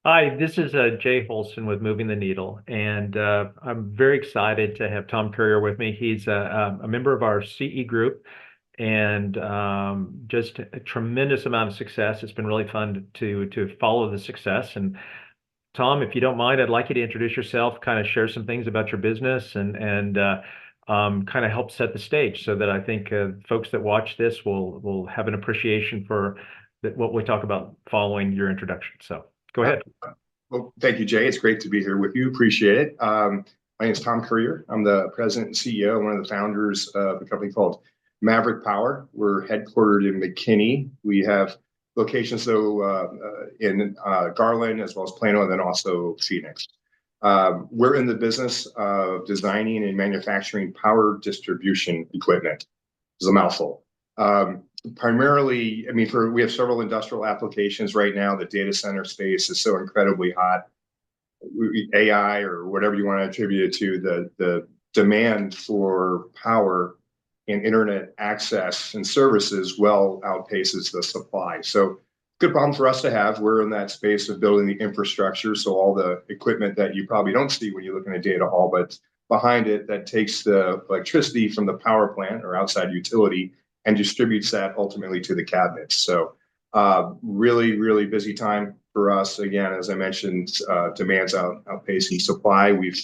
Hi, this is Jay Holstine with Moving the Needle, and I'm very excited to have Tom Courier with me. He's a member of our CE group and just a tremendous amount of success. It's been really fun to follow the success. And Tom, if you don't mind, I'd like you to introduce yourself, kind of share some things about your business, and kind of help set the stage so that I think folks that watch this will have an appreciation for what we talk about following your introduction. So go Uh, ahead. well, thank you, Jay. It's great to be here with you. Appreciate it. My name is Tom Courier. I'm the president and CEO, one of the founders of a company called Maverick Power. We're headquartered in McKinney. We have locations, though, in Garland as well as Plano, and then also Phoenix. We're in the business of designing and manufacturing power distribution equipment. It's a mouthful. Primarily, I mean, we have several industrial applications right now. The data center space is so incredibly hot. AI or whatever you want to attribute it to, the demand for power and internet access and services well outpaces the supply. So good problem for us to have. We're in that space of building the infrastructure. So all the equipment that you probably don't see when you look in a data hall, but behind it that takes the electricity from the power plant or outside utility and distributes that ultimately to the cabinets. So really, really busy time for us. Again, as I mentioned, demand's outpacing supply. We've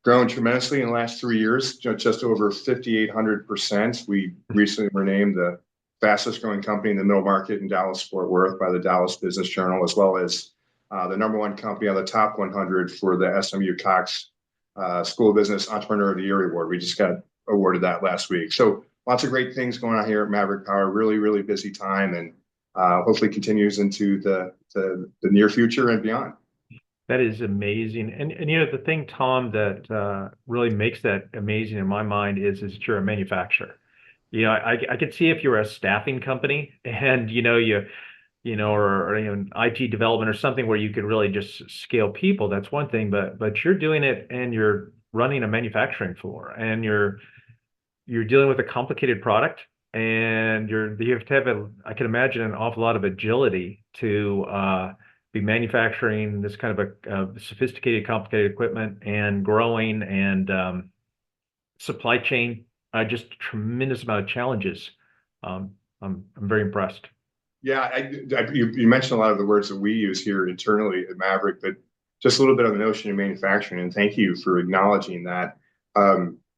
grown tremendously in the last 3 years, just over 5,800%. We recently were named the fastest growing company in the middle market in Dallas-Fort Worth by the Dallas Business Journal, as well as the number one company on the top 100 for the SMU Cox School of Business Entrepreneur of the Year Award. We just got awarded that last week. So lots of great things going on here at Maverick Power. Really, really busy time, and hopefully continues into the near future and beyond. That is amazing. And you know, the thing, Tom, that really makes that amazing in my mind is that you're a manufacturer. You know, I could see if you were a staffing company and or IT development or something where you could really just scale people, that's one thing, but you're doing it and you're running a manufacturing floor and you're dealing with a complicated product and you have to have I can imagine an awful lot of agility to be manufacturing this kind of a sophisticated, complicated equipment and growing and supply chain, just a tremendous amount of challenges. I'm very impressed. Yeah, you mentioned a lot of the words that we use here internally at Maverick, but just a little bit on the notion of manufacturing. And thank you for acknowledging that.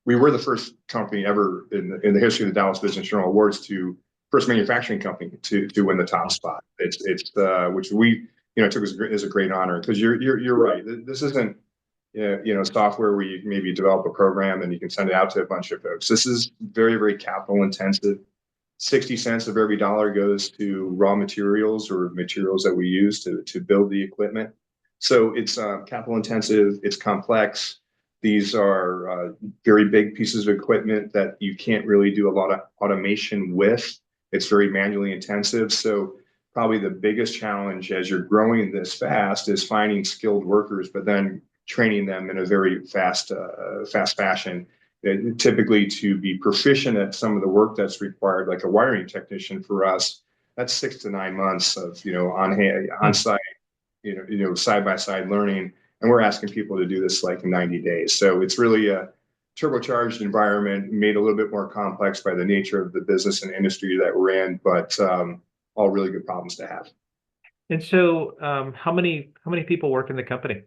We were the first company ever in the history of the Dallas Business Journal Awards to first manufacturing company to win the top spot. It's which we took as a great honor because you're right. This isn't software where you maybe develop a program and you can send it out to a bunch of folks. This is very, very capital intensive. 60 cents of every dollar goes to raw materials or materials that we use to build the equipment. So it's capital intensive, it's complex. These are very big pieces of equipment that you can't really do a lot of automation with. It's very manually intensive. So probably the biggest challenge as you're growing this fast is finding skilled workers, but then training them in a very fast fashion. Typically, to be proficient at some of the work that's required, like a wiring technician for us, that's 6 to 9 months of on site, side by side learning, and we're asking people to do this like in 90 days. So it's really a turbocharged environment, made a little bit more complex by the nature of the business and industry that we're in, but all really good problems to have. And so, how many people work in the company?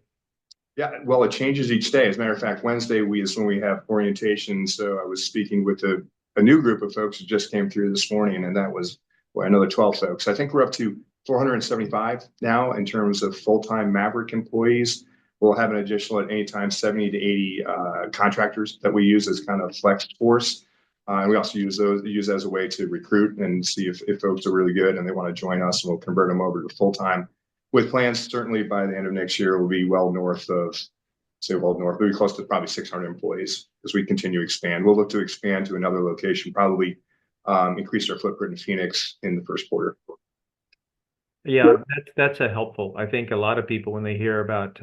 Yeah, well, it changes each day. As a matter of fact, Wednesday is when we have orientation. So I was speaking with a new group of folks who just came through this morning, and that was another 12 folks. I think we're up to 475 now in terms of full-time Maverick employees. We'll have an additional at any time 70 to 80 contractors that we use as kind of flex force. And we also use as a way to recruit and see if folks are really good and they want to join us, and we'll convert them over to full-time with plans certainly by the end of next year. We'll be well north, we'll be close to probably 600 employees as we continue to expand. We'll look to expand to another location, probably increase our footprint in Phoenix in the first quarter. Yeah, that's a helpful. I think a lot of people, when they hear about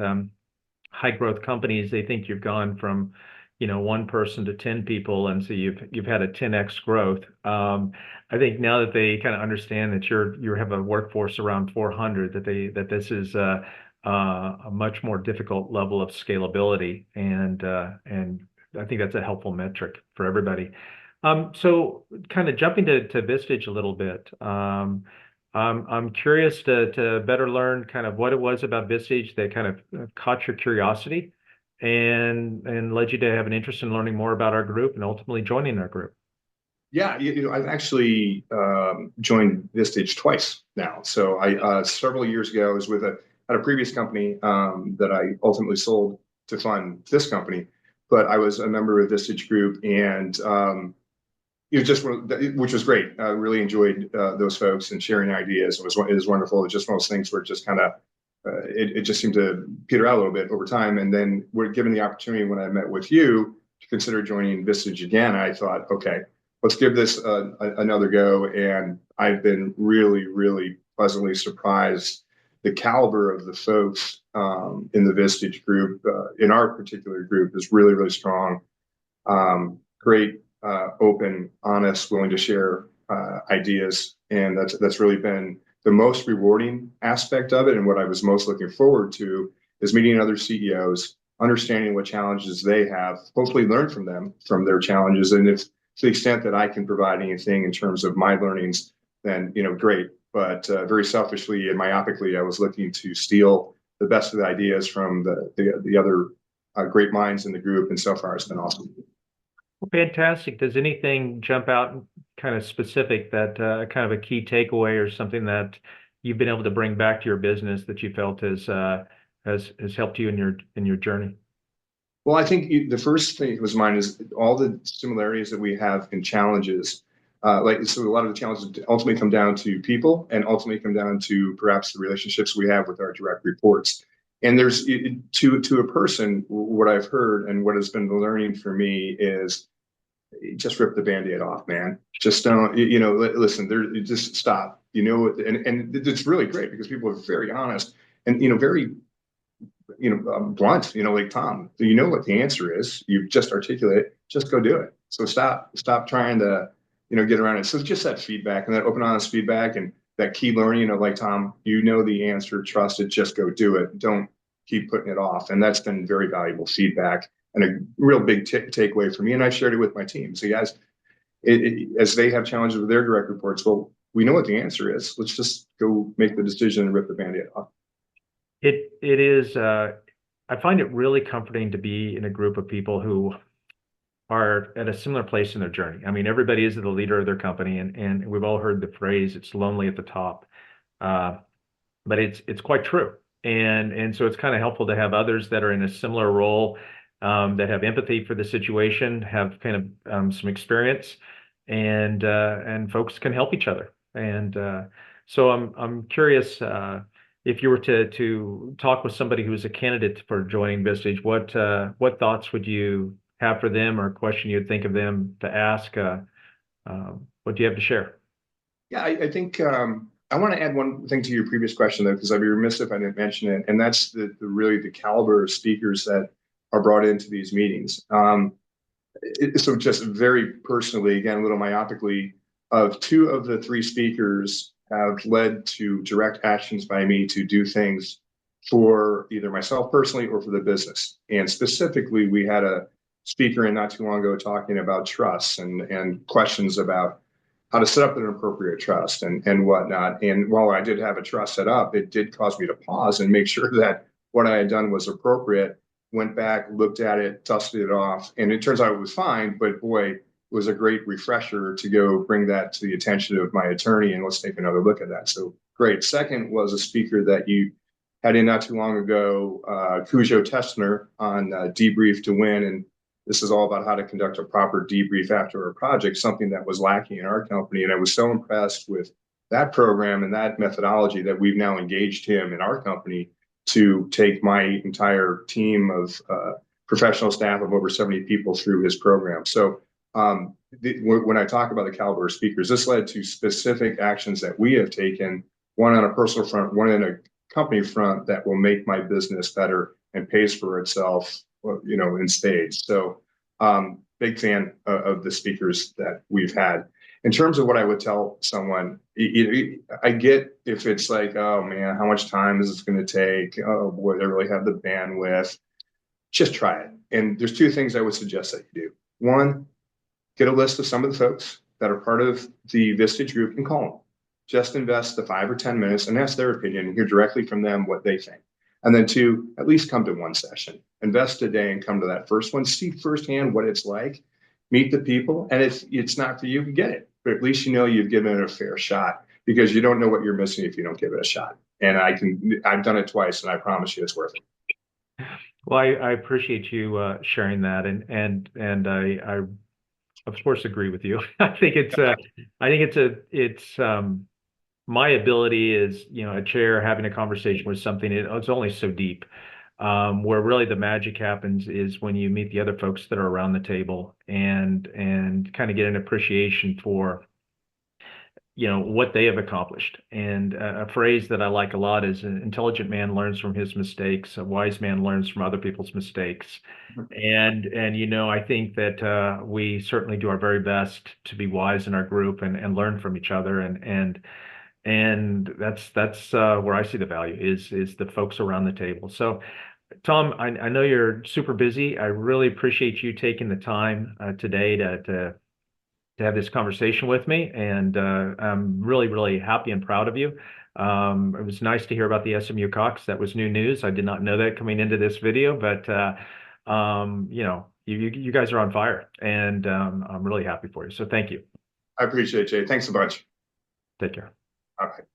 high growth companies, they think you've gone from, one person to 10 people, and so you've had a 10x growth. I think now that they kind of understand that you have a workforce around 400, that this is a much more difficult level of scalability, and I think that's a helpful metric for everybody. So kind of jumping to Vistage a little bit. I'm curious to better learn kind of what it was about Vistage that kind of caught your curiosity and led you to have an interest in learning more about our group and ultimately joining our group. Yeah, I've actually joined Vistage twice now. So I several years ago I was with at a previous company that I ultimately sold to fund this company, but I was a member of Vistage Group, and which was great. I really enjoyed those folks and sharing ideas. It was wonderful. It's just one of those things where it just kind of it just seemed to peter out a little bit over time. And then we're given the opportunity when I met with you to consider joining Vistage again. I thought, okay, let's give this another go. And I've been really, really pleasantly surprised. The caliber of the folks in the Vistage group, in our particular group, is really, really strong. Great, open, honest, willing to share ideas, and that's really been the most rewarding aspect of it. And what I was most looking forward to is meeting other CEOs, understanding what challenges they have, hopefully learn from them, from their challenges, and if to the extent that I can provide anything in terms of my learnings, then great. But very selfishly and myopically, I was looking to steal the best of the ideas from the other great minds in the group, and so far it's been awesome. Well, fantastic. Does anything jump out kind of specific that kind of a key takeaway or something that you've been able to bring back to your business that you felt has helped you in your journey? Well, I think the first thing that was mine is all the similarities that we have in challenges. So a lot of the challenges ultimately come down to people, and ultimately come down to perhaps the relationships we have with our direct reports. And there's to a person, what I've heard and what has been the learning for me is just rip the Band-Aid off, man. Just don't, listen, just stop, and it's really great because people are very honest and, very, blunt, like Tom, you know what the answer is. You just articulate it, just go do it. So stop trying to, get around it. So just that feedback and that open, honest feedback and that key learning of like, Tom, the answer, trust it, just go do it. Don't keep putting it off. And that's been very valuable feedback and a real big takeaway for me. And I shared it with my team. So guys, as they have challenges with their direct reports, well, we know what the answer is. Let's just go make the decision and rip the Band-Aid off. It is, I find it really comforting to be in a group of people who are at a similar place in their journey. I mean, everybody is the leader of their company, and we've all heard the phrase, it's lonely at the top. But it's quite true. And so it's kind of helpful to have others that are in a similar role, that have empathy for the situation, have kind of some experience, and folks can help each other. And so I'm curious, if you were to talk with somebody who is a candidate for joining Vistage, what thoughts would you have for them, or question you'd think of them to ask? What do you have to share? Yeah, I think I want to add one thing to your previous question, though, because I'd be remiss if I didn't mention it, and that's really the caliber of speakers that are brought into these meetings. So just very personally, again, a little myopically, of two of the three speakers have led to direct actions by me to do things for either myself personally or for the business. And specifically, we had a speaker in not too long ago talking about trust and questions about how to set up an appropriate trust and whatnot. And while I did have a trust set up, it did cause me to pause and make sure that what I had done was appropriate. Went back, looked at it, dusted it off, and it turns out it was fine. But boy, it was a great refresher to go bring that to the attention of my attorney, and let's take another look at that. So great. Second was a speaker that you had in not too long ago, Cujo Testner, on Debrief to Win. And this is all about how to conduct a proper debrief after a project, something that was lacking in our company. And I was so impressed with that program and that methodology that we've now engaged him in our company to take my entire team of professional staff of over 70 people through his program. So when I talk about the caliber of speakers, this led to specific actions that we have taken, one on a personal front, one in a company front, that will make my business better and pays for itself, in spades. So big fan of the speakers that we've had. In terms of what I would tell someone, I get if it's like, oh man, how much time is this going to take? Oh boy, they really have the bandwidth. Just try it. And there's two things I would suggest that you do. One, get a list of some of the folks that are part of the Vistage group and call them. Just invest the 5 or 10 minutes and ask their opinion and hear directly from them what they think. And then two, at least come to one session. Invest a day and come to that first one. See firsthand what it's like. Meet the people. And if it's not for you, get it. But at least you know you've given it a fair shot because you don't know what you're missing if you don't give it a shot. And I've done it twice and I promise you it's worth it. Well, I appreciate you sharing that, and I of course agree with you. I think it's my ability is, a chair having a conversation with something. It's only so deep. Where really the magic happens is when you meet the other folks that are around the table and kind of get an appreciation for what they have accomplished. And a phrase that I like a lot is an intelligent man learns from his mistakes, a wise man learns from other people's mistakes. And I think that we certainly do our very best to be wise in our group and learn from each other. And that's where I see the value is the folks around the table. So Tom, I know you're super busy. I really appreciate you taking the time today to have this conversation with me, and I'm really, really happy and proud of you. It was nice to hear about the SMU Cox. That was new news. I did not know that coming into this video, but you guys are on fire, and I'm really happy for you. So thank you. I appreciate it, Jay. Thanks a bunch. Take care. All right.